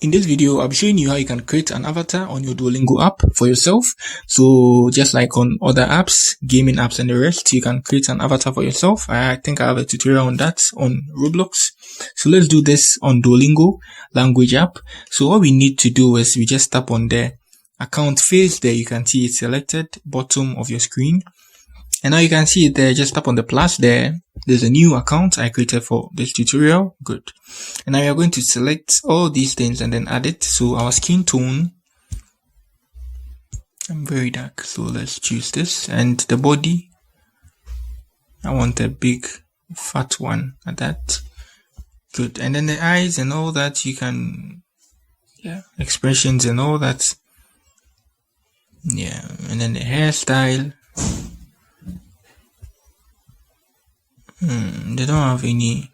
In this video, I'll be showing you how you can create an avatar on your Duolingo app for yourself. So just like on other apps, gaming apps and the rest, you can create an avatar for yourself. I think I have a tutorial on that on Roblox. So let's do this on Duolingo language app. So all we need to do is we just tap on the account face there. You can see it selected bottom of your screen. And now you can see it there, just tap on the plus there. There's a new account I created for this tutorial. Good. And now we are going to select all these things and then add it. So our skin tone, I'm very dark, so let's choose this. And the body, I want a big fat one at that. Good. And then the eyes and all that, you can, expressions and all that. Yeah. And then the hairstyle. They don't have any.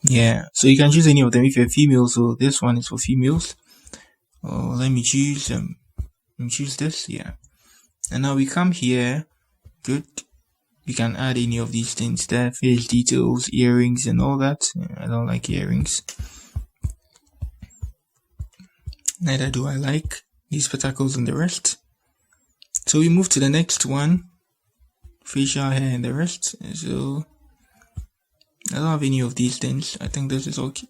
Yeah, so you can choose any of them if you're female. So this one is for females. Oh, let me choose this. Yeah, and now we come here. Good. You can add any of these things there: face details, earrings, and all that. I don't like earrings. Neither do I like these spectacles and the rest. So we move to the next one. Facial hair and the rest. So I don't have any of these things. I think this is okay.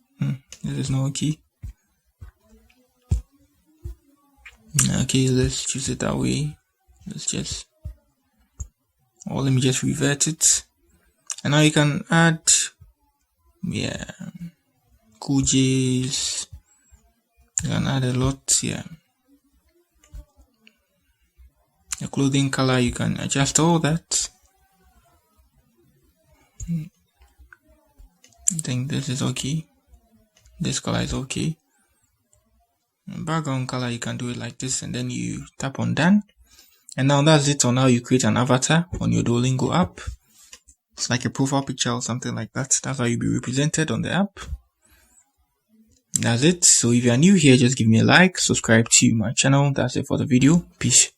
This is not okay. Okay, let's choose it that way. Let me just revert it. And now you can add cool J's. You can add a lot. The clothing color, you can adjust all that. I think this is okay. This color is okay. Background color, you can do it like this, and then you tap on done. And now that's it on how you create an avatar on your Duolingo app. It's like a profile picture or something like that. That's how you'll be represented on the app. That's it. So if you are new here, just give me a like, subscribe to my channel. That's it for the video. Peace.